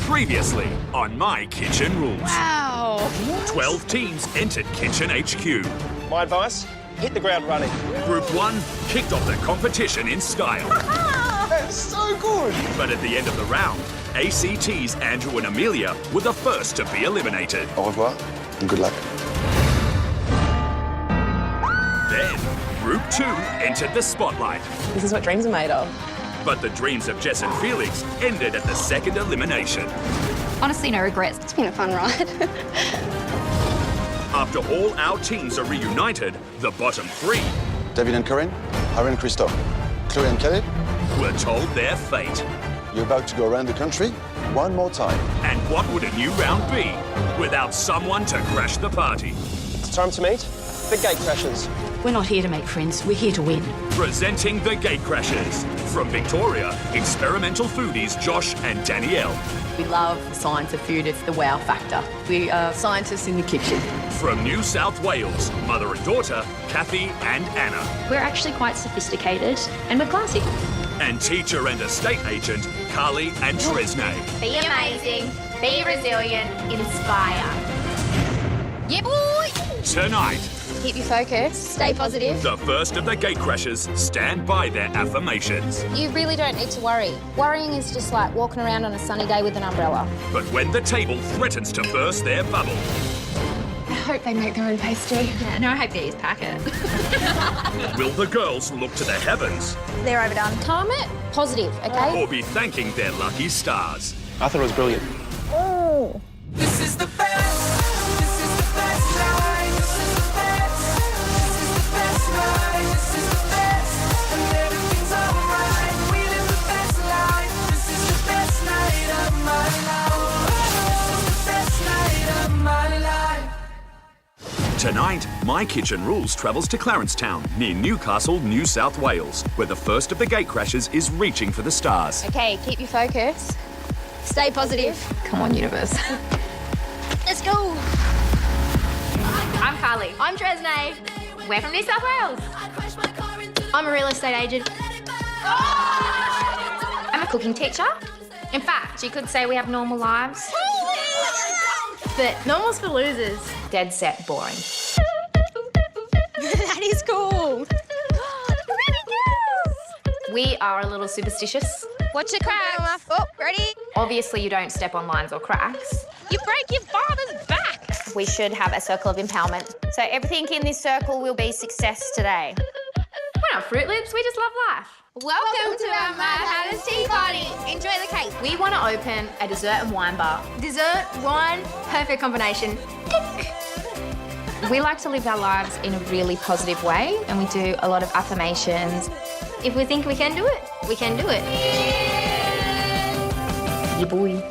Previously on My Kitchen Rules. Wow. 12 teams entered Kitchen HQ. My advice, hit the ground running. Group 1 kicked off the competition in style. That's so good. But at the end of the round, ACT's Andrew and Amelia were the first to be eliminated. Au revoir and good luck. Then, Group 2 entered the spotlight. This is what dreams are made of. But the dreams of Jess and Felix ended at the second elimination. Honestly, no regrets. It's been a fun ride. After all our teams are reunited, the bottom 3 David and Corinne, Harry and Christophe, Chloe and Kelly, were told their fate. you're about to go around the country one more time. And what would a new round be without someone to crash the party? It's time to meet the Gatecrashers. We're not here to make friends, we're here to win. Presenting the Gatecrashers. From Victoria, experimental foodies Josh and Danielle. We love the science of food. It's the wow factor. We are scientists in the kitchen. From New South Wales, mother and daughter, Kathy and Anna. We're actually quite sophisticated and we're classy. And teacher and estate agent, Carly and Tresnay. Be amazing, be resilient, inspire. Yeah, boy! Tonight, Keep your focus, stay positive. the first of the Gatecrashers stand by their affirmations. You really don't need to worry. Worrying is just like walking around on a sunny day with an umbrella. But when the table threatens to burst their bubble, I hope they make their own pastry. Yeah, no, I hope they use packet. will the girls look to the heavens They're overdone. Calm it, positive, okay? or be thanking their lucky stars? I thought it was brilliant. This is the best. This is the best night. This is the best. This is the best night. This is the best. And everything's alright. We live the best life. This is the best night of my life. This is the best night of my life. Tonight, My Kitchen Rules travels to Clarencetown, near Newcastle, New South Wales, where the first of the Gatecrashers is reaching for the stars. Okay, keep your focus. Stay positive. Come on, universe. Let's go. I'm Carly. I'm Tresnay. We're from New South Wales. I'm a real estate agent. I'm a cooking teacher. In fact, you could say we have normal lives. But normal's for losers. Dead set boring. That is cool. We are a little superstitious. Watch the cracks. Oh, ready? Obviously, you don't step on lines or cracks. You break your father's back. We should have a circle of empowerment. So everything in this circle will be success today. We're not Fruit Loops, we just love life. Welcome to our Mad Hatter's Tea Party. Enjoy the cake. We want to open a dessert and wine bar. Dessert, wine, perfect combination. Tick. We like to live our lives in a really positive way, and we do a lot of affirmations. If we think we can do it, we can do it. Yeah, boy.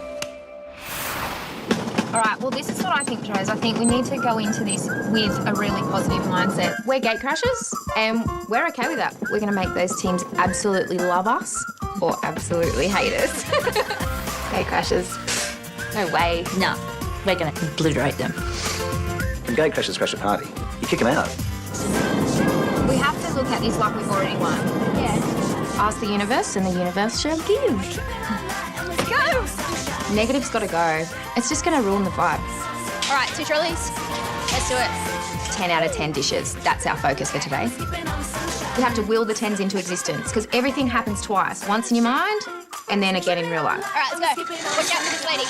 All right, well, this is what I think, Tros. I think we need to go into this with a really positive mindset. We're Gatecrashers, and we're okay with that. We're going to make those teams absolutely love us or absolutely hate us. Gatecrashers. No way. No, we're going to obliterate them. When Gatecrashers crash a party, you kick them out. We have to look at this like we've already won. Yeah. Ask the universe, and the universe shall give. Let's go. Negative's got to go. It's just going to ruin the vibe. All right, 2 trolleys. Let's do it. 10 out of 10 dishes. That's our focus for today. We have to will the 10s into existence because everything happens twice. Once in your mind and then again in real life. All right, let's go. Watch out for this lady.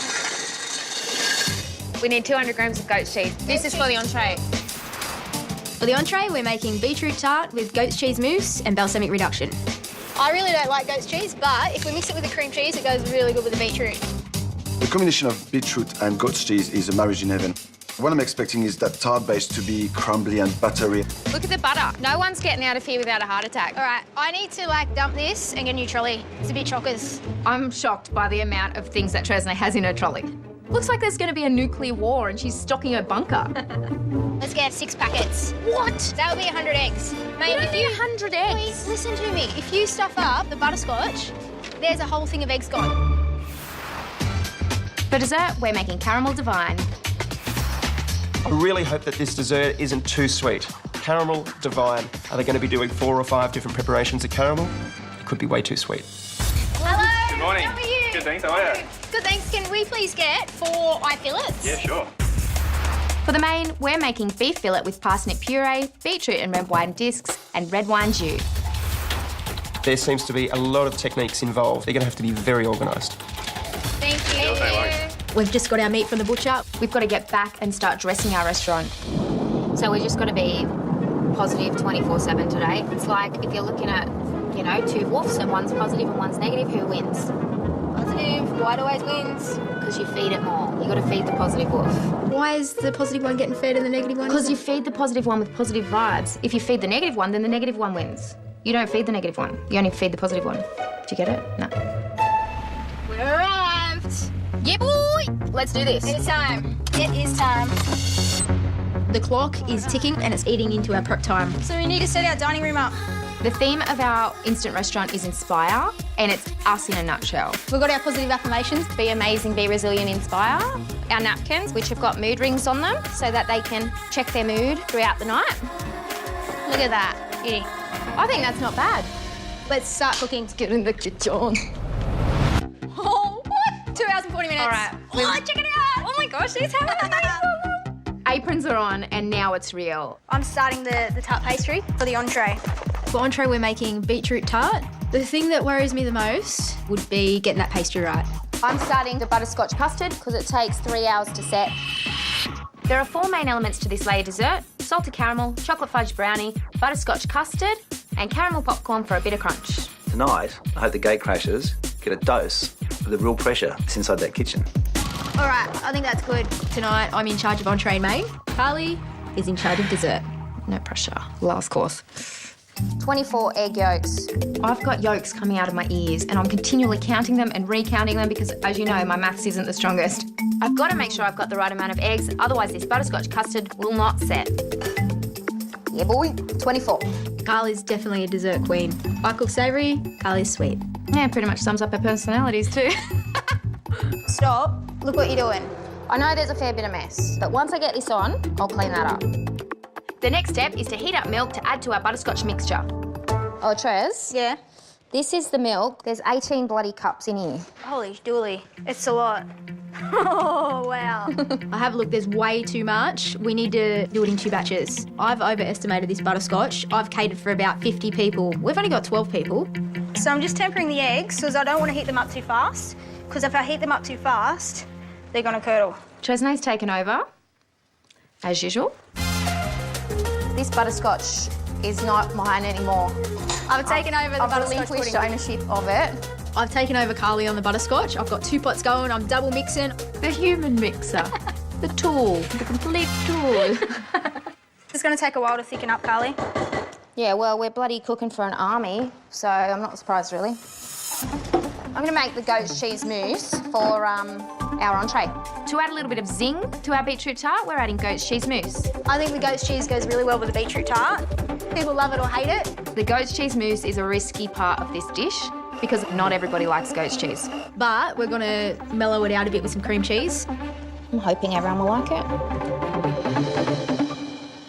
We need 200 grams of goat's cheese. This is for the entree. For the entree, we're making beetroot tart with goat's cheese mousse and balsamic reduction. I really don't like goat's cheese, but if we mix it with the cream cheese, it goes really good with the beetroot. The combination of beetroot and goat's cheese is a marriage in heaven. What I'm expecting is that tart base to be crumbly and buttery. Look at the butter. No one's getting out of here without a heart attack. All right, I need to dump this and get a new trolley. It's a bit chockers. I'm shocked by the amount of things that Tresnay has in her trolley. Looks like there's going to be a nuclear war and she's stocking her bunker. Let's get 6 packets. What? That would be 100 eggs. Mate, If you 100 eggs. Please, listen to me. If you stuff up the butterscotch, there's a whole thing of eggs gone. For dessert, we're making caramel divine. I really hope that this dessert isn't too sweet. Caramel divine. Are they going to be doing 4 or 5 different preparations of caramel? It could be way too sweet. Hello. Good morning. How are you? Good, thanks. How are you? Good, thanks. Can we please get 4 eye fillets? Yeah, sure. For the main, we're making beef fillet with parsnip puree, beetroot and red wine discs, and red wine jus. There seems to be a lot of techniques involved. They're going to have to be very organised. Thank you. No worries. We've just got our meat from the butcher. We've got to get back and start dressing our restaurant. So we just got to be positive 24/7 today. It's like if you're looking at, 2 wolves and one's positive and one's negative, who wins? Positive, white always wins. Because you feed it more. You got to feed the positive wolf. Why is the positive one getting fed and the negative one? Because you feed the positive one with positive vibes. If you feed the negative one, then the negative one wins. You don't feed the negative one. You only feed the positive one. Do you get it? No. We arrived. Yeah, boy! Let's do this. It is time. It is time. The clock is ticking and it's eating into our prep time. So we need to set our dining room up. The theme of our instant restaurant is Inspire, and it's us in a nutshell. We've got our positive affirmations. Be amazing, be resilient, inspire. Our napkins, which have got mood rings on them, so that they can check their mood throughout the night. Look at that. Eating. I think that's not bad. Let's start cooking. Get in the kitchen. Oh, what? 2 hours and 40 minutes. All right. Oh, check it out. Oh my gosh, these have Aprons are on, and now it's real. I'm starting the tart pastry for the entree. For entree, we're making beetroot tart. The thing that worries me the most would be getting that pastry right. I'm starting the butterscotch custard because it takes 3 hours to set. There are 4 main elements to this layer dessert: salted caramel, chocolate fudge brownie, butterscotch custard, and caramel popcorn for a bit of crunch. Tonight, I hope the gatecrashers get a dose of the real pressure that's inside that kitchen. All right, I think that's good. Tonight, I'm in charge of entree and main. Carly is in charge of dessert. No pressure. Last course. 24 egg yolks. I've got yolks coming out of my ears and I'm continually counting them and recounting them because, as you know, my maths isn't the strongest. I've got to make sure I've got the right amount of eggs, otherwise this butterscotch custard will not set. Yeah, boy. 24. Carly's definitely a dessert queen. I cook savoury, Carly's sweet. Yeah, pretty much sums up our personalities too. Stop. Look what you're doing. I know there's a fair bit of mess, but once I get this on, I'll clean that up. The next step is to heat up milk to add to our butterscotch mixture. Oh, Trez? Yeah? This is the milk. There's 18 bloody cups in here. Holy dooly. It's a lot. Oh, wow. I have looked, there's way too much. We need to do it in 2 batches. I've overestimated this butterscotch. I've catered for about 50 people. We've only got 12 people. So I'm just tempering the eggs because I don't want to heat them up too fast, because if I heat them up too fast, they're going to curdle. Tresnay's taken over, as usual. This butterscotch is not mine anymore. I've taken over the butterscotch relinquished pudding. ownership of it. I've taken over Carly on the butterscotch. I've got 2 pots going. I'm double mixing. The human mixer. The tool. The complete tool. It's going to take a while to thicken up, Carly. Yeah, well, we're bloody cooking for an army, so I'm not surprised, really. I'm going to make the goat's cheese mousse for our entree. To add a little bit of zing to our beetroot tart, we're adding goat's cheese mousse. I think the goat's cheese goes really well with the beetroot tart. People love it or hate it. The goat's cheese mousse is a risky part of this dish because not everybody likes goat's cheese. But we're going to mellow it out a bit with some cream cheese. I'm hoping everyone will like it.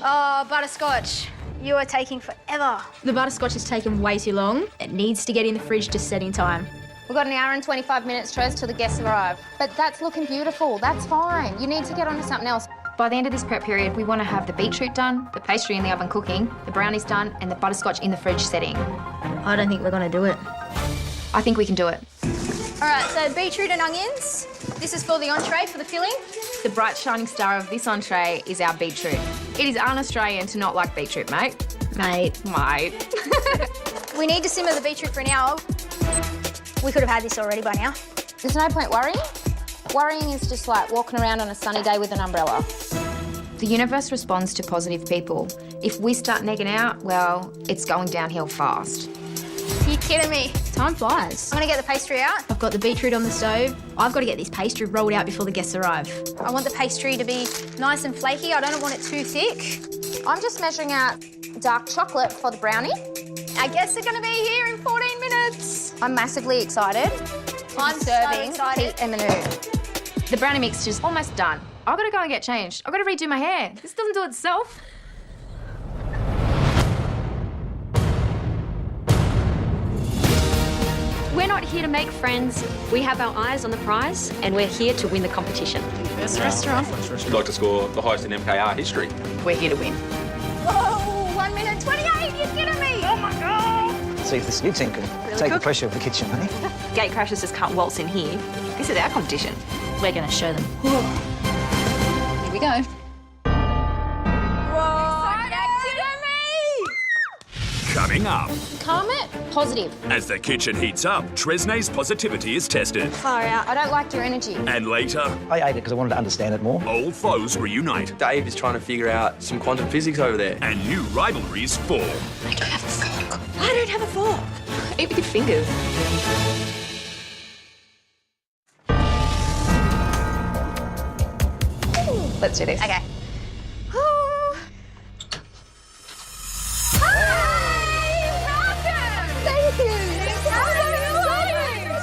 Oh, butterscotch. You are taking forever. The butterscotch has taken way too long. It needs to get in the fridge to set in time. We've got 1 hour and 25 minutes, Trez, till the guests arrive. But that's looking beautiful. That's fine. You need to get on to something else. By the end of this prep period, we want to have the beetroot done, the pastry in the oven cooking, the brownies done, and the butterscotch in the fridge setting. I don't think we're going to do it. I think we can do it. All right, so beetroot and onions. This is for the entree, for the filling. The bright shining star of this entree is our beetroot. It is un-Australian to not like beetroot, mate. Mate. We need to simmer the beetroot for 1 hour. We could have had this already by now. There's no point worrying. Worrying is just like walking around on a sunny day with an umbrella. The universe responds to positive people. If we start negging out, well, it's going downhill fast. You're kidding me. Time flies. I'm going to get the pastry out. I've got the beetroot on the stove. I've got to get this pastry rolled out before the guests arrive. I want the pastry to be nice and flaky. I don't want it too thick. I'm just measuring out dark chocolate for the brownie. Our guests are going to be here in 14 minutes. I'm massively excited. I'm serving so excited. Pete and Manu. The brownie mixture's almost done. I've got to go and get changed. I've got to redo my hair. This doesn't do itself. We're We're not here to make friends. We have our eyes on the prize, and we're here to win the competition. Best restaurant. We'd like to score the highest in MKR history. We're here to win. Whoa, 1 minute 28, you're kidding me. Oh my God. See if this new team can take the pressure of the kitchen, eh? Gate crashers just can't waltz in here. This is our competition. We're going to show them. Here we go. Coming up, Calm it. Positive. as the kitchen heats up, Tresnay's positivity is tested. Far out. I don't like your energy. And later, I ate it because I wanted to understand it more. old foes reunite Dave is trying to figure out some quantum physics over there. and new rivalries form. I don't have a fork. Eat with your fingers. Let's do this. Okay.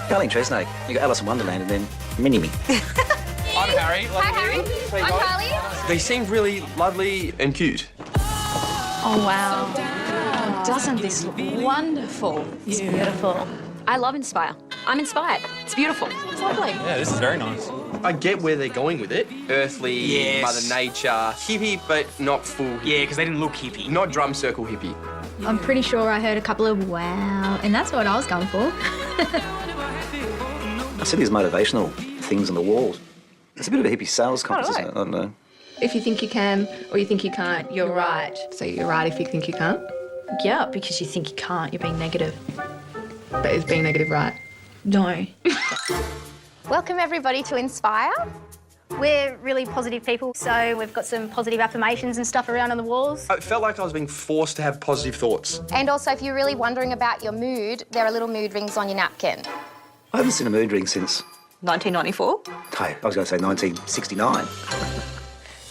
Darling Tresnay, you got Alice in Wonderland and then Mini-Me. I'm Harry. Hi, Harry. I'm Carly. They seem really lovely and cute. Oh, wow. Doesn't this look wonderful? It's beautiful. I love Inspire. I'm inspired. It's beautiful. It's lovely. Yeah, this is very nice. I get where they're going with it. Earthly, Yes. Mother Nature, hippie, but not full. Yeah, because they didn't look hippie. Not drum circle hippie. I'm pretty sure I heard a couple of wow, and that's what I was going for. I see these motivational things on the walls. It's a bit of a hippie sales competition. I don't know. If you think you can or you think you can't, you're right. So you're right if you think you can't. Yeah, because you think you can't, you're being negative. But is being negative right? No. Welcome, everybody, to Inspire. We're really positive people, so we've got some positive affirmations and stuff around on the walls. I felt like I was being forced to have positive thoughts. And also, if you're really wondering about your mood, there are little mood rings on your napkin. I haven't seen a mood ring since, 1994. hey, I was going to say 1969.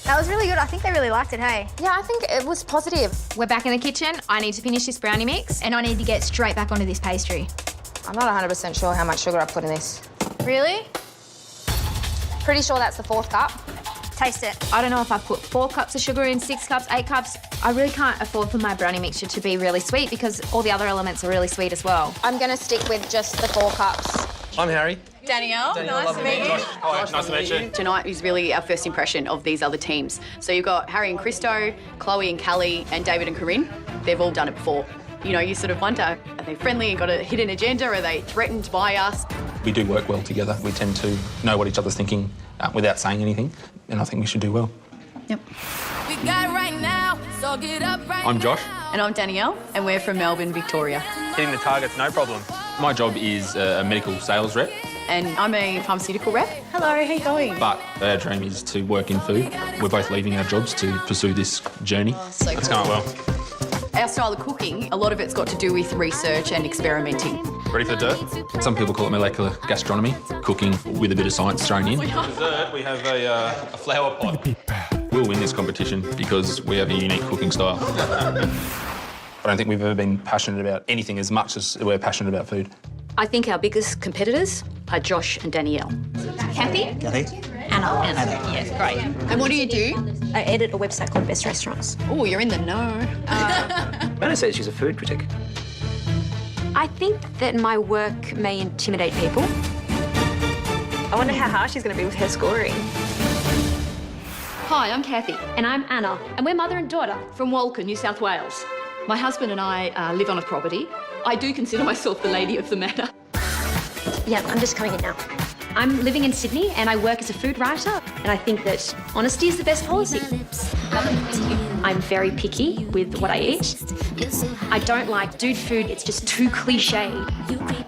That was really good. I think they really liked it, hey? Yeah, I think it was positive. We're back in the kitchen. I need to finish this brownie mix. And I need to get straight back onto this pastry. I'm not 100% sure how much sugar I put in this. Really? Pretty sure that's the 4th cup. Taste it. I don't know if I put 4 cups of sugar in, 6 cups, 8 cups. I really can't afford for my brownie mixture to be really sweet because all the other elements are really sweet as well. I'm going to stick with just the 4 cups. I'm Harry. Danielle, nice to meet you. Josh, nice to meet you. Tonight is really our first impression of these other teams. So you've got Harry and Christo, Chloe and Callie, and David and Corinne. They've all done it before. You know, you sort of wonder, are they friendly and got a hidden agenda? Are they threatened by us? We do work well together. We tend to know what each other's thinking without saying anything, and I think we should do well. Yep. We got right now, so get up right I'm Josh. And I'm Danielle, and we're from Melbourne, Victoria. Hitting the target's no problem. My job is a medical sales rep, And I'm a pharmaceutical rep. Hello, how you going? but our dream is to work in food. We're both leaving our jobs to pursue this journey. so It's cool. going well. Our style of cooking, a lot of it's got to do with research and experimenting. Ready for the dirt? Some people call it molecular gastronomy, cooking with a bit of science thrown in. Dessert, we have a flower pot. We'll win this competition because we have a unique cooking style. I don't think we've ever been passionate about anything as much as we're passionate about food. I think our biggest competitors are Josh and Danielle. Kathy? Anna. Yes, great. And what do you do? I edit a website called Best Restaurants. Oh, you're in the know. Anna says she's a food critic. I think that my work may intimidate people. I wonder how hard she's going to be with her scoring. Hi, I'm Kathy. And I'm Anna. And we're mother and daughter from Walker, New South Wales. My husband and I live on a property. I do consider myself the lady of the manor. Yeah, I'm just coming in now. I'm living in Sydney and I work as a food writer. And I think that honesty is the best policy. I'm very picky with what I eat. I don't like dude food, it's just too cliche.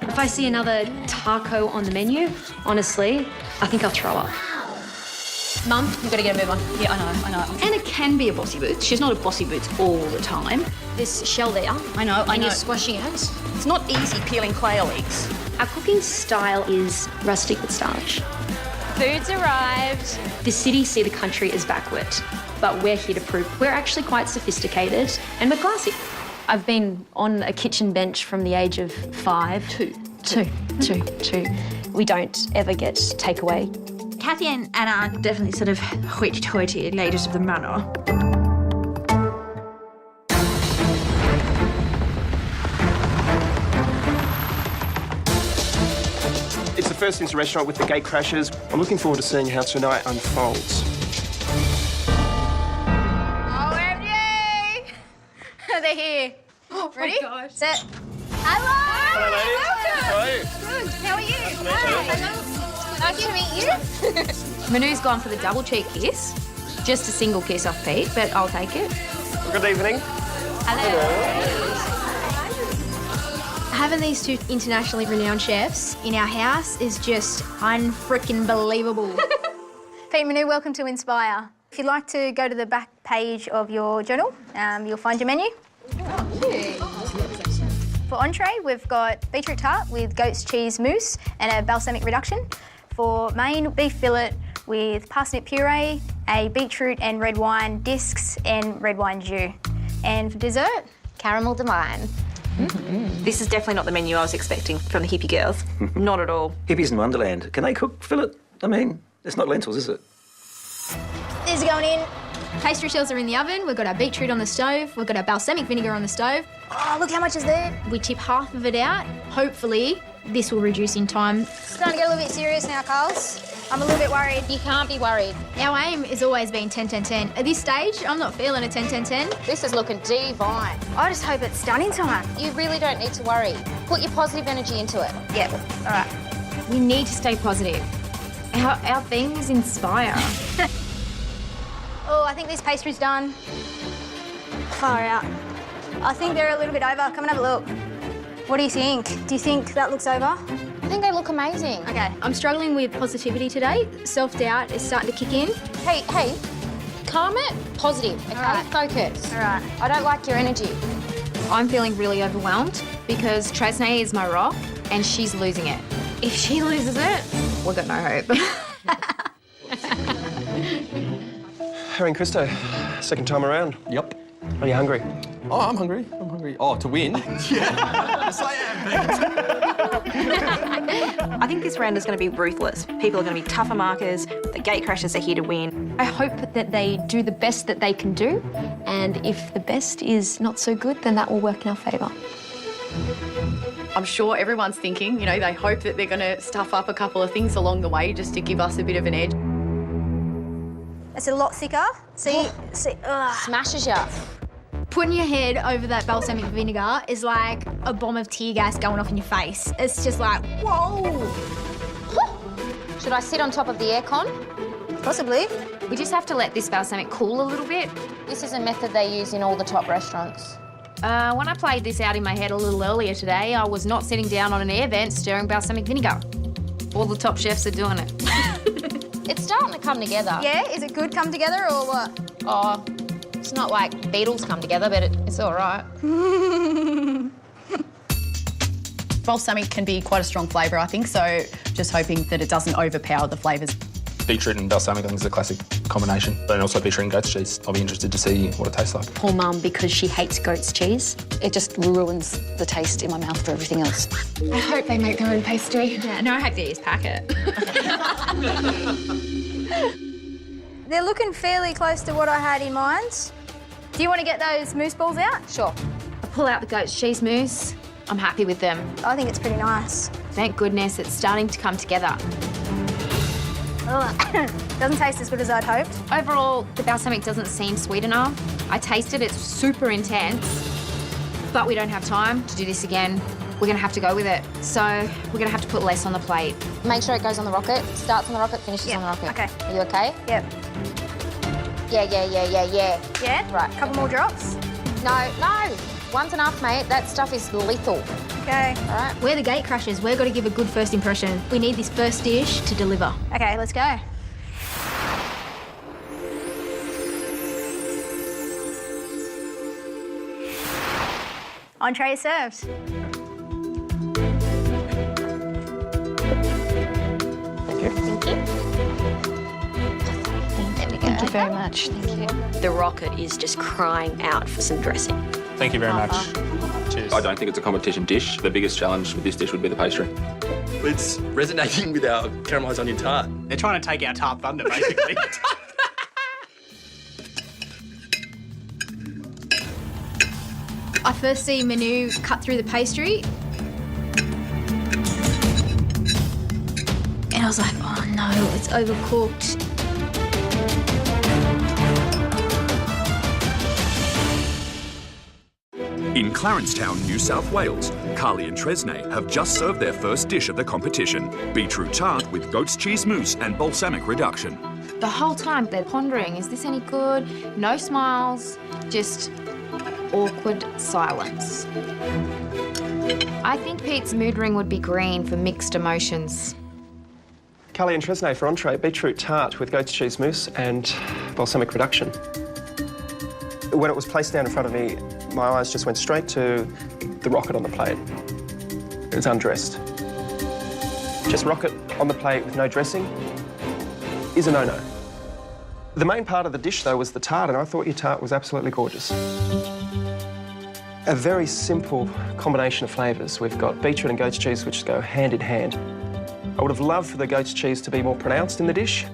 If I see another taco on the menu, honestly, I think I'll throw up. Mum, you've got to get a move on. Yeah, I know. Anna can be a bossy boots. She's not a bossy boots all the time. This shell there, I know. and you're squashing it. It's not easy peeling quail eggs. Our cooking style is rustic but stylish. Food's arrived. The city see the country as backward, but we're here to prove we're actually quite sophisticated and we're classy. I've been on a kitchen bench from the age of 5. Two. We don't ever get takeaway. Kathy and Anna are definitely sort of hoity-toity ladies of the manor. first into restaurant with the Gate Crashers. I'm looking forward to seeing how tonight unfolds. OMG! They're here. Ready? gosh. Set. Hello! Hello, ladies. Welcome. How are you? Good. How are you? Nice to meet you. Manu's gone for the double cheek kiss. Just a single kiss off Pete, but I'll take it. Good evening. Having these two internationally renowned chefs in our house is just unfreaking believable. Pete and Manu, welcome to Inspire. If you'd like to go to the back page of your journal, you'll find your menu. For entree, we've got beetroot tart with goat's cheese mousse and a balsamic reduction. For main, beef fillet with parsnip puree, a beetroot and red wine discs and red wine jus. And for dessert, Caramel divine. This is definitely not the menu I was expecting from the hippie girls. Not at all. Hippies in Wonderland. Can they cook fillet? I mean, it's not lentils, is it? these are going in. Pastry shells are in the oven. We've got our beetroot on the stove. We've got our balsamic vinegar on the stove. Oh, look how much is there. We tip half of it out. Hopefully, this will reduce in time. It's starting to get a little bit serious now, Carls. I'm a little bit worried. You can't be worried. Our aim has always been 10-10-10. At this stage, I'm not feeling a 10-10-10. This is looking divine. I just hope it's done in time. You really don't need to worry. Put your positive energy into it. Yep, all right. We need to stay positive. Our theme is inspire. Oh, I think this pastry's done. Far out. I think they're a little bit over. Come and have a look. What do you think? Do you think that looks over? I think they look amazing. Okay, I'm struggling with positivity today. Self-doubt is starting to kick in. Hey, calm it. Positive, okay? right. Focus. All right. I don't like your energy. I'm feeling really overwhelmed because Tresnay is my rock and she's losing it. If she loses it, we've got no hope. Harry and Christo, second time around. Yep. Are you hungry? Oh, I'm hungry. Oh, to win? Yes, I am. I think this round is going to be ruthless. People are going to be tougher markers. The Gate Crashers are here to win. I hope that they do the best that they can do, and if the best is not so good, then that will work in our favour. I'm sure everyone's thinking, you know, they hope that they're going to stuff up a couple of things along the way just to give us a bit of an edge. It's a lot thicker. See? Smashes you. Putting your head over that balsamic vinegar is like a bomb of tear gas going off in your face. It's just like, whoa. Should I sit on top of the aircon? Possibly. We just have to let this balsamic cool a little bit. This is a method they use in all the top restaurants. When I played this out in my head a little earlier today, I was not sitting down on an air vent stirring balsamic vinegar. All the top chefs are doing it. It's starting to come together. Yeah? Is it good come together or what? Oh, it's not like Beatles come together, but it's all right. Balsamic can be quite a strong flavour, I think, so just hoping that it doesn't overpower the flavours. Beetroot and balsamic, I think, is a classic combination. But also beetroot and goat's cheese. I'll be interested to see what it tastes like. Poor mum, because she hates goat's cheese, it just ruins the taste in my mouth for everything else. I hope they make their own pastry. Yeah, no, I hope they use packet. They're looking fairly close to what I had in mind. Do you want to get those mousse balls out? Sure. I pull out the goat's cheese mousse. I'm happy with them. I think it's pretty nice. Thank goodness it's starting to come together. Doesn't taste as good as I'd hoped. Overall, the balsamic doesn't seem sweet enough. I tasted it's super intense, but we don't have time to do this again. We're going to have to go with it. So we're going to have to put less on the plate. Make sure it goes on the rocket. Starts on the rocket, finishes on the rocket. Okay. Are you okay? Yep. Yeah. Yeah? Right. Couple more drops? No. One's enough, mate. That stuff is lethal. Okay. All right. We're the Gate Crashers. We've got to give a good first impression. We need this first dish to deliver. Okay, let's go. Entree is served. Thank you. There we go. Thank you very much. Thank you. The rocket is just crying out for some dressing. Thank you very much. Cheers. I don't think it's a competition dish. The biggest challenge with this dish would be the pastry. It's resonating with our caramelised onion tart. They're trying to take our tart thunder, basically. I first see Manu cut through the pastry. was like, oh no, it's overcooked. In Clarencetown, New South Wales, Carly and Tresnay have just served their first dish of the competition, beetroot tart with goat's cheese mousse and balsamic reduction. The whole time they're pondering, is this any good? No smiles, just awkward silence. I think Pete's mood ring would be green for mixed emotions. Carly and Tresnay for entree, beetroot tart with goat's cheese mousse and balsamic reduction. When it was placed down in front of me, my eyes just went straight to the rocket on the plate. It was undressed. Just rocket on the plate with no dressing is a no-no. The main part of the dish, though, was the tart, and I thought your tart was absolutely gorgeous. A very simple combination of flavours. We've got beetroot and goat's cheese, which go hand in hand. I would have loved for the goat's cheese to be more pronounced in the dish.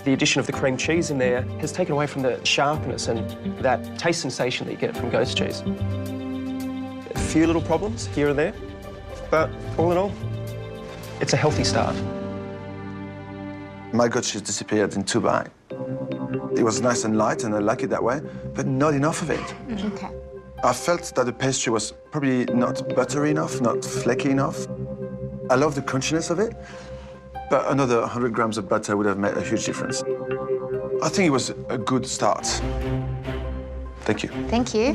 The addition of the cream cheese in there has taken away from the sharpness and that taste sensation that you get from goat's cheese. A few little problems here and there, but all in all, it's a healthy start. My goat cheese disappeared in 2 bites. It was nice and light, and I like it that way, but not enough of it. Okay. I felt that the pastry was probably not buttery enough, not flaky enough. I love the crunchiness of it, but another 100 grams of butter would have made a huge difference. I think it was a good start. Thank you. Thank you.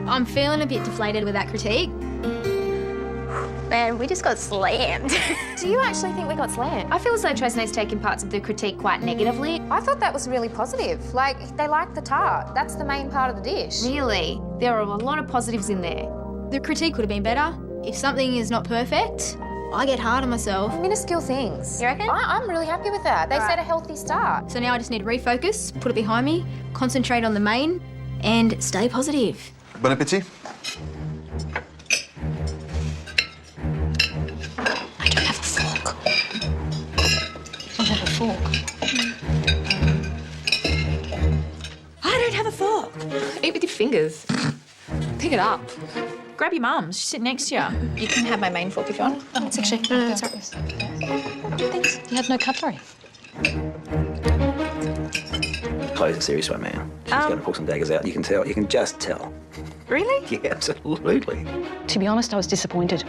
I'm feeling a bit deflated with that critique. Man, we just got slammed. Do you actually think we got slammed? I feel as though Tresnay's taken parts of the critique quite negatively. I thought that was really positive. Like, they like the tart. That's the main part of the dish. Really? There are a lot of positives in there. The critique could have been better. If something is not perfect, I get hard on myself. Minuscule things. You reckon? I'm really happy with that. They said a healthy start. So now I just need to refocus, put it behind me, concentrate on the main, and stay positive. Bon appétit. I don't have a fork. I don't have a fork. I don't have a fork. Eat with your fingers. Pick it up. Grab your mum's. She's sitting next to you. You can have my main fork if you want. Oh, it's actually... No, it's alright. Thanks. You have no cutlery. Chloe's a serious one, man. She's going to pull some daggers out. You can tell. You can just tell. Really? Yeah, absolutely. To be honest, I was disappointed.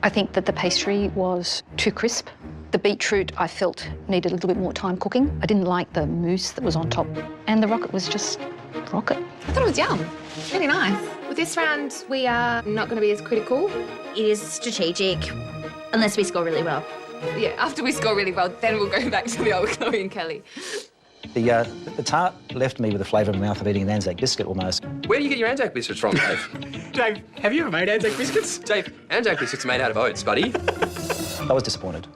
I think that the pastry was too crisp. The beetroot, I felt, needed a little bit more time cooking. I didn't like the mousse that was on top. And the rocket was just rocket. I thought it was yum. Really nice. With this round, we are not going to be as critical. It is strategic, unless we score really well. Yeah, after we score really well, then we'll go back to the old Chloe and Kelly. The tart left me with the flavour in my mouth of eating an Anzac biscuit almost. Where do you get your Anzac biscuits from, Dave? Dave, have you ever made Anzac biscuits? Dave, Anzac biscuits are made out of oats, buddy. I was disappointed.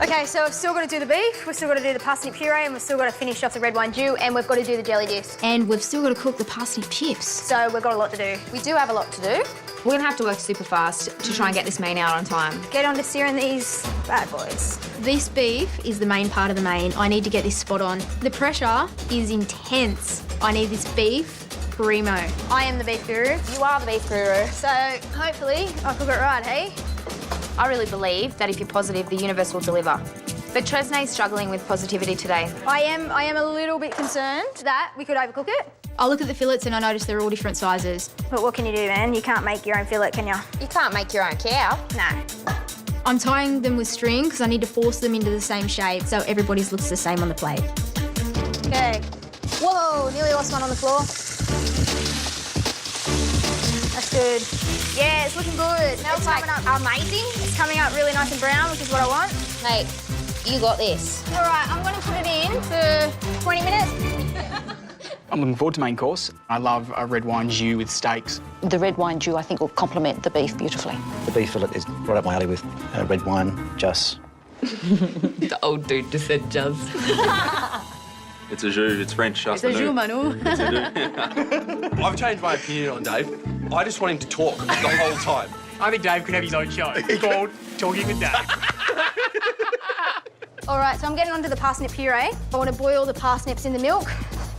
Okay, so we've still got to do the beef, we've still got to do the parsnip puree, and we've still got to finish off the red wine dew, and we've got to do the jelly disc. And we've still got to cook the parsnip chips. So we've got a lot to do. We do have a lot to do. We're going to have to work super fast to try and get this main out on time. Get on to searing these bad boys. This beef is the main part of the main. I need to get this spot on. The pressure is intense. I need this beef primo. I am the beef guru. You are the beef guru. So hopefully I'll cook it right, hey? I really believe that if you're positive, the universe will deliver. But Tresnay's struggling with positivity today. I am a little bit concerned that we could overcook it. I look at the fillets and I notice they're all different sizes. But what can you do, man? You can't make your own fillet, can you? You can't make your own cow. No. I'm tying them with string because I need to force them into the same shape so everybody's looks the same on the plate. Okay. Whoa, nearly lost one on the floor. That's good. Yeah, it's looking good. Smells like amazing. It's coming up really nice and brown, which is what I want. Mate, you got this. All right, I'm going to put it in for 20 minutes. I'm looking forward to main course. I love a red wine jus with steaks. The red wine dew, I think, will complement the beef beautifully. The beef fillet is right up my alley with red wine, just. The old dude just said juzz. It's a jus, it's French. It's a jus, Manu. I've changed my opinion on Dave. I just want him to talk the whole time. I think Dave could have his own show called Talking with Dave. All right, so I'm getting onto the parsnip puree. I want to boil the parsnips in the milk,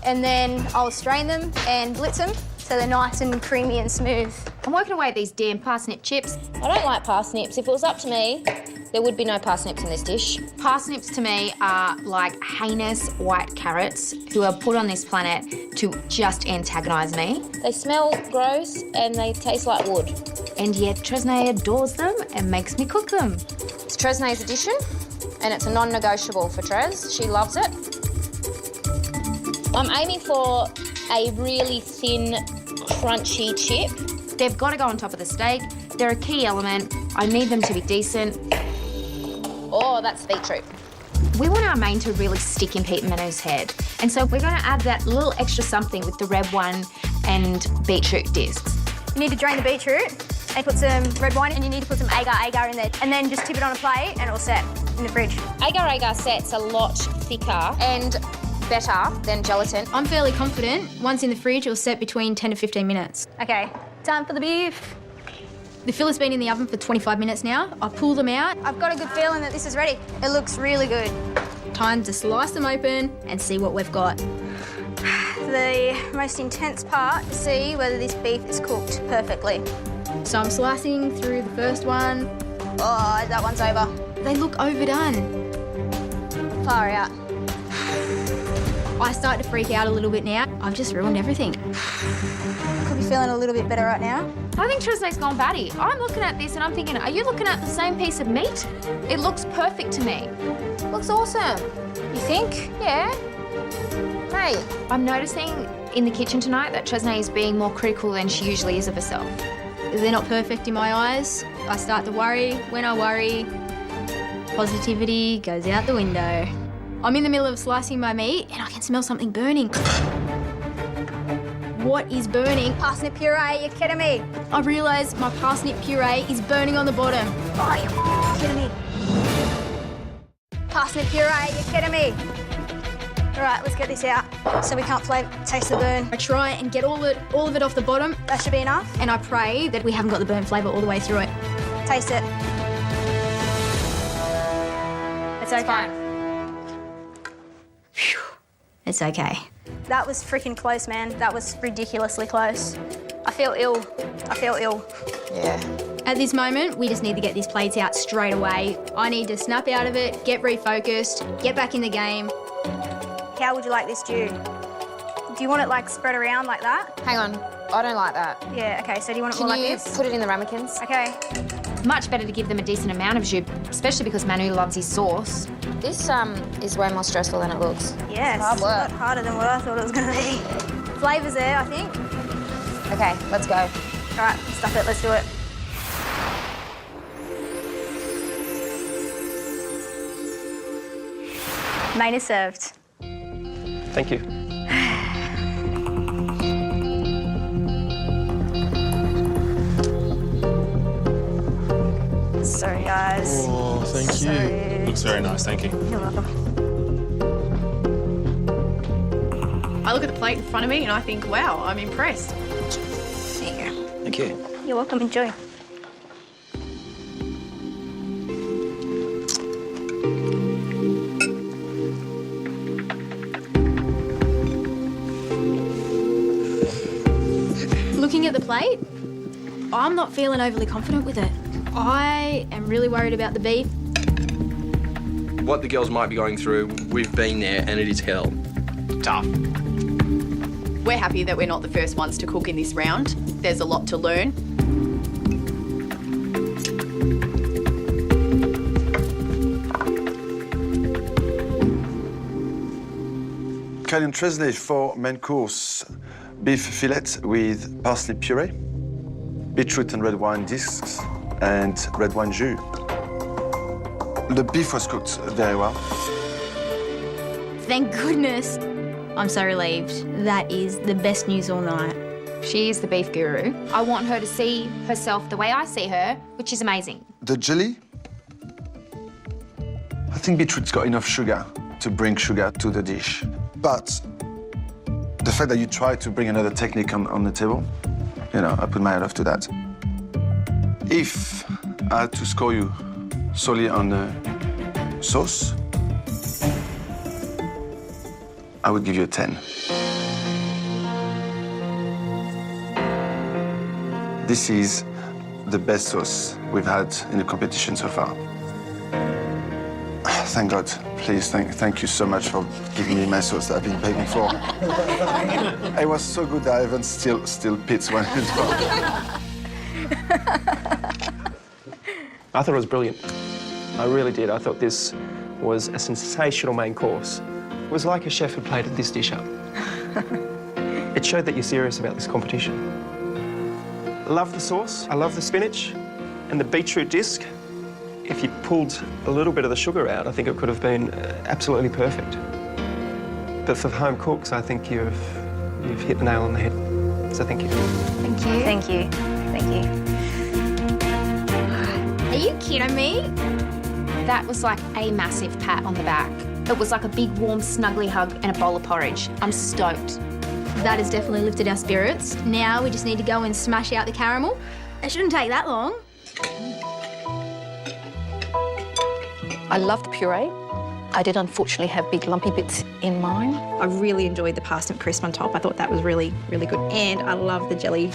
and then I'll strain them and blitz them so they're nice and creamy and smooth. I'm working away at these damn parsnip chips. I don't like parsnips. If it was up to me, there would be no parsnips in this dish. Parsnips to me are like heinous white carrots who are put on this planet to just antagonise me. They smell gross and they taste like wood. And yet Tresnay adores them and makes me cook them. It's Tresnay's edition and it's a non-negotiable for Tres. She loves it. I'm aiming for a really thin, crunchy chip. They've got to go on top of the steak. They're a key element. I need them to be decent. Oh, that's beetroot. We want our main to really stick in Pete Manu's head. And so we're going to add that little extra something with the red wine and beetroot discs. You need to drain the beetroot and put some red wine, and you need to put some agar in there. And then just tip it on a plate and it'll set in the fridge. Agar sets a lot thicker and better than gelatin. I'm fairly confident. Once in the fridge, it'll set between 10 to 15 minutes. Okay, time for the beef. The fillet's been in the oven for 25 minutes now. I'll pull them out. I've got a good feeling that this is ready. It looks really good. Time to slice them open and see what we've got. The most intense part to see whether this beef is cooked perfectly. So I'm slicing through the first one. Oh, that one's over. They look overdone. Far out. I start to freak out a little bit now. I've just ruined everything. Could be feeling a little bit better right now. I think Tresnay's gone batty. I'm looking at this and I'm thinking, are you looking at the same piece of meat? It looks perfect to me. Looks awesome. You think? Yeah. Hey, I'm noticing in the kitchen tonight that Tresnay is being more critical than she usually is of herself. They're not perfect in my eyes. I start to worry. When I worry, positivity goes out the window. I'm in the middle of slicing my meat and I can smell something burning. What is burning? Parsnip puree, you're kidding me. I realise my parsnip puree is burning on the bottom. Oh, you're kidding me. Parsnip puree, you're kidding me. All right, let's get this out so we can't taste the burn. I try and get all of it off the bottom. That should be enough. And I pray that we haven't got the burnt flavour all the way through it. Taste it. It's okay. fine. Phew. It's okay. That was freaking close, man. That was ridiculously close. I feel ill. I feel ill. Yeah. At this moment, we just need to get these plates out straight away. I need to snap out of it, get refocused, get back in the game. How would you like this stew? Do you want it like spread around like that? Hang on, I don't like that. Yeah, okay, so do you want it more like this? Can you put it in the ramekins? Okay. Much better to give them a decent amount of jus, especially because Manu loves his sauce. This is way more stressful than it looks. Yes, it's hard work. A lot harder than what I thought it was going to be. Flavour's there, I think. Okay, let's go. All right, stuff it, let's do it. Main is served. Thank you. Sorry, guys. Oh, thank you. Looks very nice, thank you. You're welcome. I look at the plate in front of me and I think, wow, I'm impressed. There you go. Thank you. You're welcome, enjoy. Looking at the plate, I'm not feeling overly confident with it. I am really worried about the beef. What the girls might be going through, we've been there and it is hell. Tough. We're happy that we're not the first ones to cook in this round. There's a lot to learn. Kylie and Tresnay for main course. Beef fillet with parsnip puree, beetroot and red wine discs, and red wine jus. The beef was cooked very well. Thank goodness. I'm so relieved. That is the best news all night. She is the beef guru. I want her to see herself the way I see her, which is amazing. The jelly, I think beetroot's got enough sugar to bring sugar to the dish. But the fact that you try to bring another technique on the table, you know, I put my hat off to that. If I had to score you solely on the sauce, I would give you a 10. This is the best sauce we've had in the competition so far. Thank God. Please, thank you so much for giving me my sauce that I've been begging for. It was so good that I even still pits when it's gone. I thought it was brilliant. I really did. I thought this was a sensational main course. It was like a chef had plated this dish up. It showed that you're serious about this competition. I love the sauce, I love the spinach and the beetroot disc. If you pulled a little bit of the sugar out, I think it could have been absolutely perfect. But for home cooks, I think you've hit the nail on the head. So thank you. Thank you. Thank you. Thank you. Are you kidding me? That was like a massive pat on the back. It was like a big, warm, snuggly hug and a bowl of porridge. I'm stoked. That has definitely lifted our spirits. Now we just need to go and smash out the caramel. It shouldn't take that long. I love the puree. I did unfortunately have big lumpy bits in mine. I really enjoyed the parsnip crisp on top. I thought that was really, really good. And I love the jelly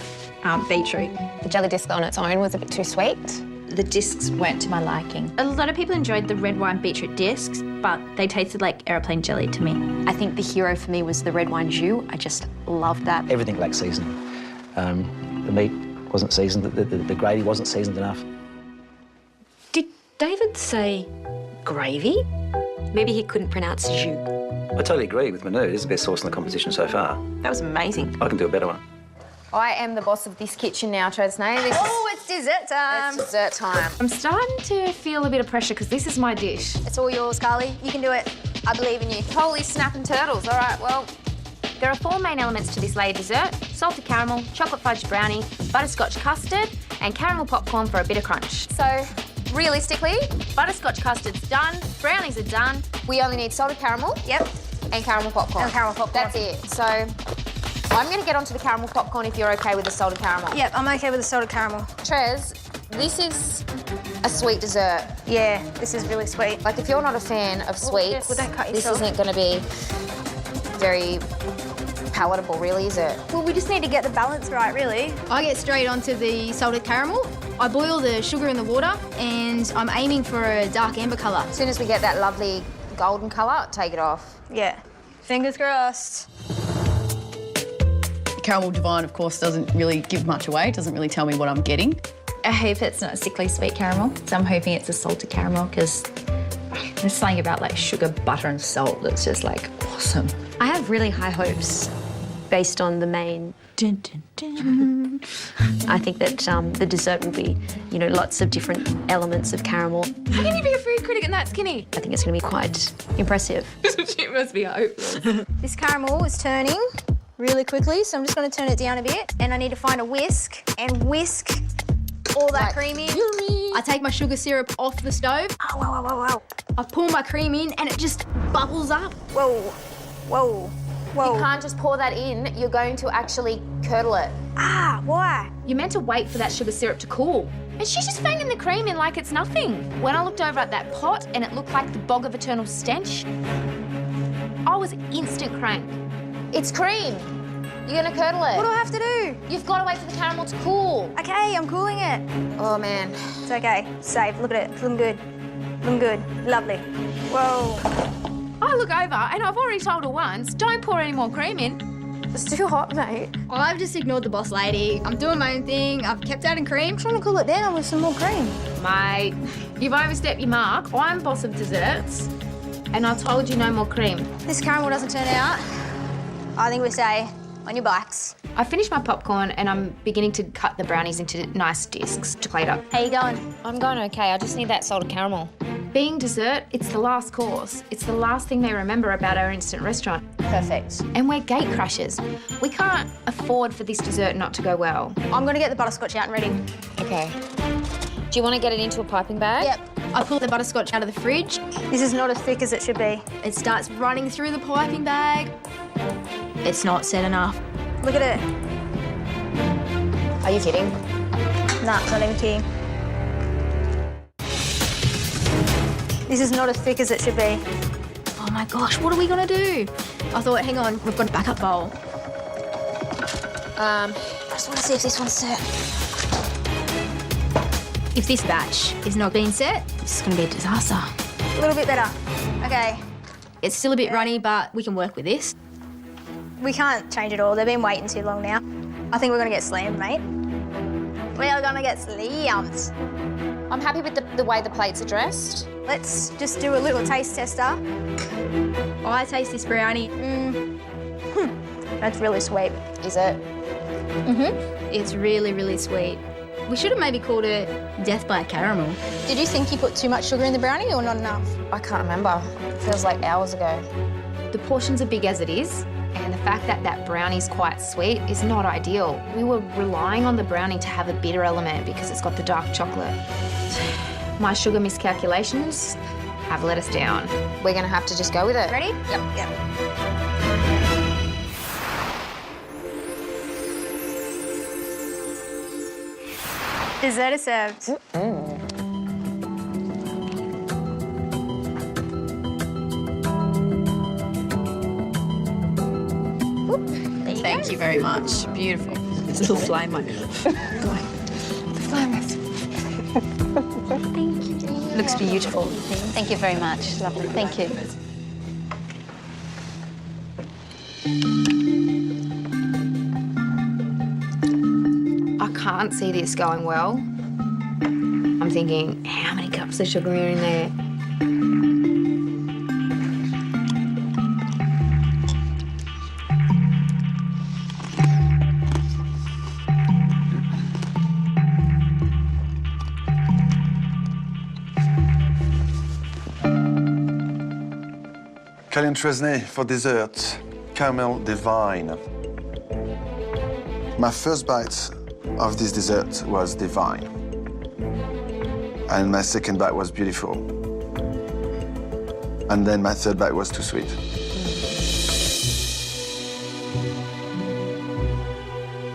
beetroot. The jelly disc on its own was a bit too sweet. The discs weren't to my liking. A lot of people enjoyed the red wine beetroot discs, but they tasted like aeroplane jelly to me. I think the hero for me was the red wine jus. I just loved that. Everything lacked season. The meat wasn't seasoned, the gravy wasn't seasoned enough. Did David say gravy? Maybe he couldn't pronounce jus. I totally agree with Manu. It is the best sauce in the competition so far. That was amazing. I can do a better one. I am the boss of this kitchen now, Tresnay. It's dessert time. It's dessert time. I'm starting to feel a bit of pressure because this is my dish. It's all yours, Carly. You can do it. I believe in you. Holy snapping turtles. All right, well, there are 4 main elements to this layer dessert: salted caramel, chocolate fudge brownie, butterscotch custard, and caramel popcorn for a bit of crunch. So, realistically, butterscotch custard's done, brownies are done. We only need salted caramel. Yep. And caramel popcorn. And caramel popcorn. That's it. So, I'm going to get onto the caramel popcorn if you're okay with the salted caramel. Yep, I'm okay with the salted caramel. Trez, this is a sweet dessert. Yeah, this is really sweet. Like, if you're not a fan of sweets, well, don't cut this yourself. isn't going to be very palatable, really, is it? Well, we just need to get the balance right, really. I get straight onto the salted caramel. I boil the sugar in the water and I'm aiming for a dark amber colour. As soon as we get that lovely golden colour, take it off. Yeah. Fingers crossed. Caramel Divine, of course, doesn't really give much away. It doesn't really tell me what I'm getting. I hope it's not a sickly sweet caramel, so I'm hoping it's a salted caramel because there's something about like sugar, butter and salt that's just like awesome. I have really high hopes based on the main. Dun, dun, dun. I think that the dessert will be, you know, lots of different elements of caramel. How can you be a food critic and that skinny? I think it's going to be quite impressive. It must be hopeless. This caramel is turning really quickly, so I'm just going to turn it down a bit. And I need to find a whisk and whisk all that cream in. I take my sugar syrup off the stove. Oh, wow, wow, wow, wow. I pour my cream in and it just bubbles up. Whoa, whoa, whoa. You can't just pour that in. You're going to actually curdle it. Ah, why? You're meant to wait for that sugar syrup to cool. And she's just banging the cream in like it's nothing. When I looked over at that pot and it looked like the bog of eternal stench, I was instant crank. It's cream. You're gonna curdle it. What do I have to do? You've got to wait for the caramel to cool. Okay, I'm cooling it. Oh, man. It's okay. Safe. Look at it. It's looking good. Looking good. Lovely. Whoa. I look over and I've already told her once, don't pour any more cream in. It's too hot, mate. I've just ignored the boss lady. I'm doing my own thing. I've kept adding cream. I'm trying to cool it down with some more cream. Mate, you've overstepped your mark. I'm boss of desserts and I told you no more cream. This caramel doesn't turn out, I think we say on your bikes. I finished my popcorn and I'm beginning to cut the brownies into nice discs to plate up. How you going? I'm going okay. I just need that salted caramel. Being dessert, it's the last course. It's the last thing they remember about our instant restaurant. Perfect. And we're gate crashers. We can't afford for this dessert not to go well. I'm going to get the butterscotch out and ready. Okay. Do you want to get it into a piping bag? Yep. I pull the butterscotch out of the fridge. This is not as thick as it should be. It starts running through the piping bag. It's not set enough. Look at it. Are you kidding? Nah, it's not even kidding. This is not as thick as it should be. Oh my gosh, what are we gonna do? I thought, hang on, we've got a backup bowl. I just want to see if this one's set. If this batch is not being set, this is gonna be a disaster. A little bit better. Okay. It's still a bit runny, but we can work with this. We can't change it all. They've been waiting too long now. I think we're going to get slammed, mate. We are going to get slammed. I'm happy with the way the plates are dressed. Let's just do a little taste tester. I taste this brownie. That's really sweet. Is it? It's really, really sweet. We should have maybe called it Death by Caramel. Did you think you put too much sugar in the brownie or not enough? I can't remember. It feels like hours ago. The portions are big as it is, and the fact that that brownie's quite sweet is not ideal. We were relying on the brownie to have a bitter element because it's got the dark chocolate. My sugar miscalculations have let us down. We're going to have to just go with it. Ready? Yep. Dessert is served. Thank you very much. Beautiful. It's a little flame, mate. Looks beautiful. Thank you very much. Lovely. Thank you. I can't see this going well. I'm thinking, how many cups of sugar are in there? Callie and Tresnay for dessert, caramel divine. My first bite of this dessert was divine. And my second bite was beautiful. And then my third bite was too sweet.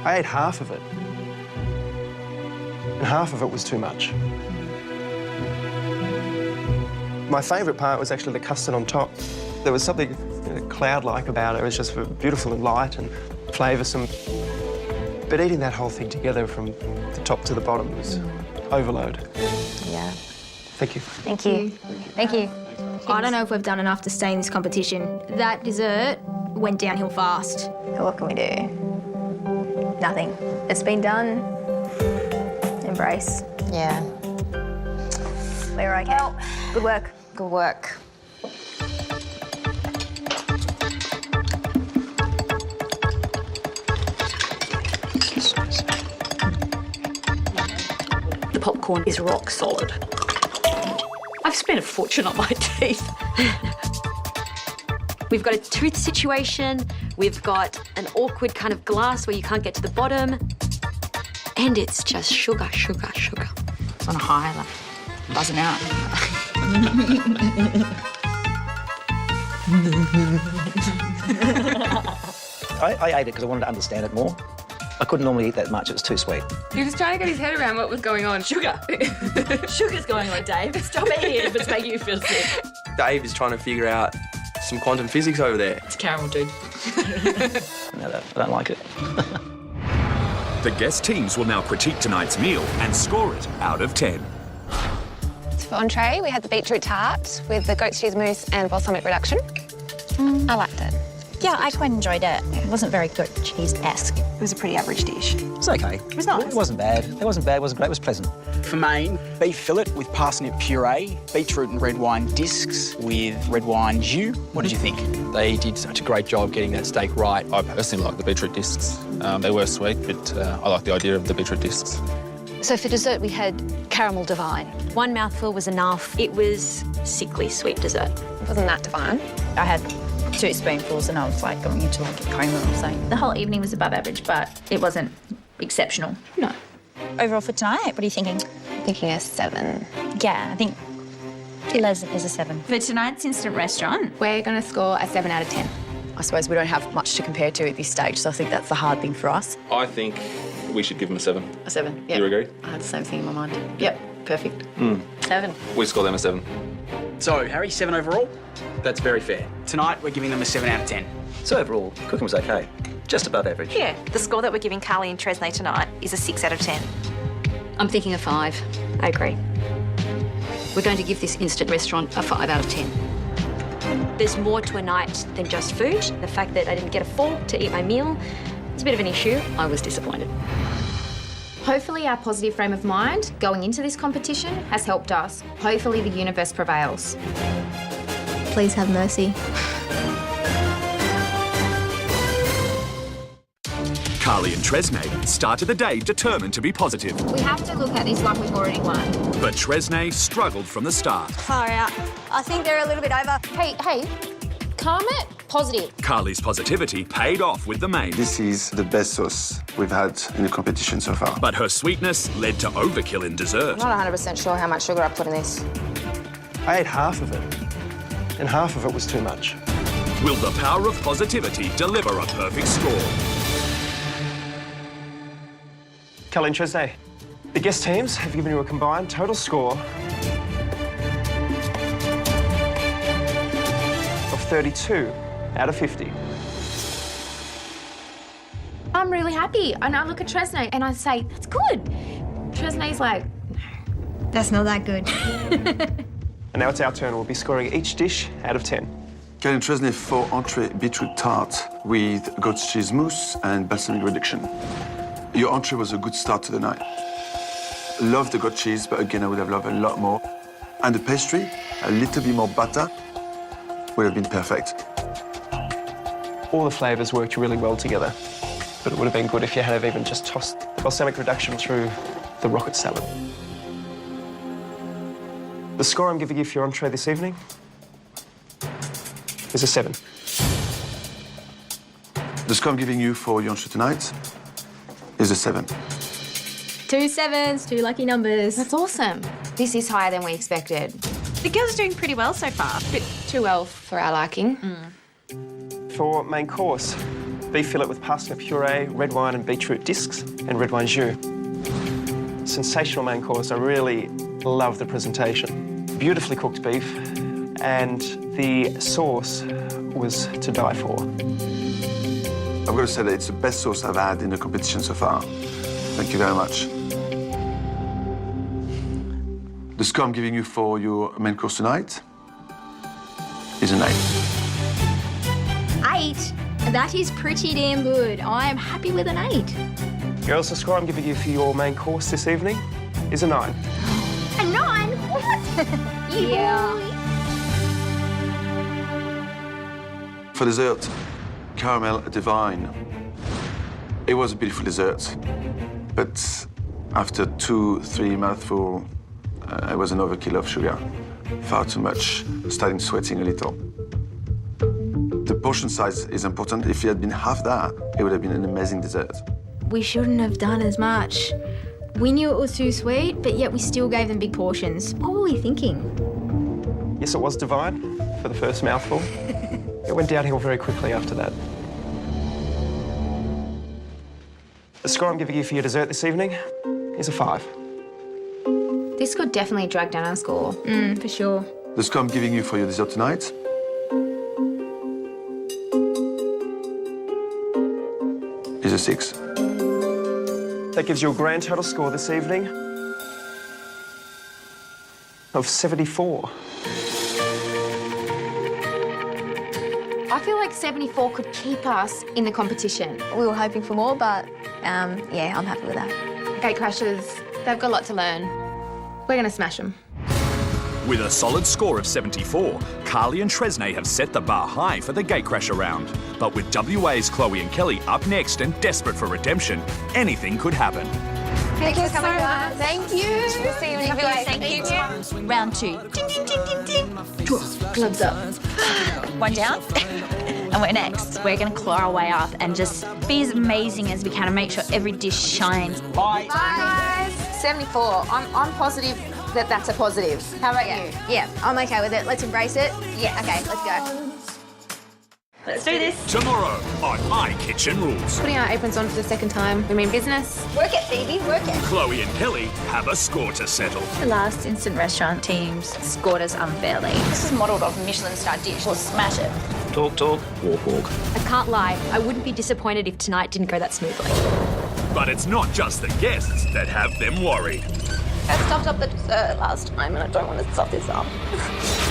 I ate half of it. And half of it was too much. My favourite part was actually the custard on top. There was something cloud-like about it. It was just beautiful and light and flavoursome. But eating that whole thing together from the top to the bottom was overload. Yeah. Thank you. Thank you. Thank you. I don't know if we've done enough to stay in this competition. That dessert went downhill fast. So what can we do? Nothing. It's been done. Embrace. Yeah. We're okay. Well, good work. Good work. The popcorn is rock solid. I've spent a fortune on my teeth. We've got a tooth situation. We've got an awkward kind of glass where you can't get to the bottom. And it's just sugar, sugar, sugar. It's on a high, like buzzing out. I ate it because I wanted to understand it more. I couldn't normally eat that much, it was too sweet. He was trying to get his head around what was going on. Sugar. Sugar's going on, Dave. Stop eating if it's making you feel sick. Dave is trying to figure out some quantum physics over there. It's caramel, dude. No, I don't like it. The guest teams will now critique tonight's meal and score it out of 10. For entree, we had the beetroot tart with the goat's cheese mousse and balsamic reduction. I liked it. Yeah, I quite enjoyed it. It wasn't very good cheese-esque. It was a pretty average dish. It's okay. It was nice. It wasn't bad. It wasn't bad, it wasn't great, it was pleasant. For main, beef fillet with parsnip puree, beetroot and red wine discs with red wine jus. What did you think? They did such a great job getting that steak right. I personally like the beetroot discs. They were sweet, but I like the idea of the beetroot discs. So for dessert, we had caramel divine. One mouthful was enough. It was sickly sweet dessert. Wasn't that divine? I had 2 spoonfuls and I was like going into like a coma or something. The whole evening was above average, but it wasn't exceptional. No. Overall for tonight, what are you thinking? I'm thinking a 7. Yeah, I think pleasant is a 7. For tonight's instant restaurant, We're going to score a 7 out of 10. I suppose we don't have much to compare to at this stage, so I think that's the hard thing for us. I think we should give them a 7. A 7, yeah. You agree? I had the same thing in my mind. Yep, perfect. 7. We score them a 7. So, Harry, 7 overall. That's very fair. Tonight, we're giving them a 7 out of 10. So overall, cooking was okay. Just above average. Yeah, the score that we're giving Carly and Tresnay tonight is a 6 out of 10. I'm thinking a 5. I agree. We're going to give this instant restaurant a 5 out of 10. There's more to a night than just food. The fact that I didn't get a fork to eat my meal, it's a bit of an issue. I was disappointed. Hopefully our positive frame of mind going into this competition has helped us. Hopefully the universe prevails. Please have mercy. Carly and Tresnay started the day determined to be positive. We have to look at this like we've already won. But Tresnay struggled from the start. Far out. I think they're a little bit over. Hey, calm it. Positive. Carly's positivity paid off with the main. This is the best sauce we've had in the competition so far. But her sweetness led to overkill in dessert. I'm not 100% sure how much sugar I put in this. I ate half of it, and half of it was too much. Will the power of positivity deliver a perfect score? Carly and Tresnay, the guest teams have given you a combined total score of 32 out of 50. I'm really happy. And I look at Tresnay and I say, that's good. Tresnay's like, that's not that good. And now it's our turn. We'll be scoring each dish out of 10. Carly and Tresnay for entree beetroot tart with goat's cheese mousse and balsamic reduction. Your entree was a good start to the night. Love the goat cheese, but again, I would have loved a lot more. And the pastry, a little bit more butter, would have been perfect. All the flavours worked really well together, but it would have been good if you had even just tossed the balsamic reduction through the rocket salad. The score I'm giving you for your entree this evening is a 7. The score I'm giving you for your entree tonight is a 7. 2 7s, 2 lucky numbers. that's awesome. This is higher than we expected. The girls are doing pretty well so far. Bit too well for our liking. For main course, beef fillet with parsnip puree, red wine and beetroot discs, and red wine jus. Sensational main course. I really love the presentation. Beautifully cooked beef, and the sauce was to die for. I've got to say that it's the best sauce I've had in the competition so far. Thank you very much. The score I'm giving you for your main course tonight is an 8. 8? That is pretty damn good. I am happy with an 8. Girls, the score I'm giving you for your main course this evening is a 9. A 9? What? Yeah. For dessert, caramel divine. It was a beautiful dessert, but after 2-3 mouthfuls, it was an overkill of sugar. Far too much, starting sweating a little. The portion size is important. If it had been half that, it would have been an amazing dessert. We shouldn't have done as much. We knew it was too sweet, but yet we still gave them big portions. What were we thinking? Yes, it was divine for the first mouthful. It went downhill very quickly after that. The score I'm giving you for your dessert this evening is a 5. This could definitely drag down our score. For sure. The score I'm giving you for your dessert tonight is a 6. That gives you a grand total score this evening of 74. I feel like 74 could keep us in the competition. We were hoping for more, but yeah, I'm happy with that. Gatecrashers, they've got a lot to learn. We're going to smash them. With a solid score of 74, Carly and Tresnay have set the bar high for the Gatecrasher round. But with WA's Chloe and Kelly up next and desperate for redemption, anything could happen. Thank you so much. Thank you. We'll see you in WA. Thank you. Round 2. Ding, ding, ding, ding, ding. Gloves up. One down. And we're next. We're going to claw our way up and just be as amazing as we can and make sure every dish shines. Bye. Bye, guys. 74. I'm positive that that's a positive. How about you? Yeah, I'm okay with it. Let's embrace it. Yeah, okay, let's go. Let's do this. Tomorrow on My Kitchen Rules. Putting our aprons on for the second time. We mean business. Work it, Phoebe, work it. Chloe and Kelly have a score to settle. The last instant restaurant teams scored us unfairly. This is modelled off a Michelin-star dish. We'll smash it. Talk, talk, walk, walk. I can't lie, I wouldn't be disappointed if tonight didn't go that smoothly. But it's not just the guests that have them worried. I stuffed up the dessert last time and I don't want to stuff this up.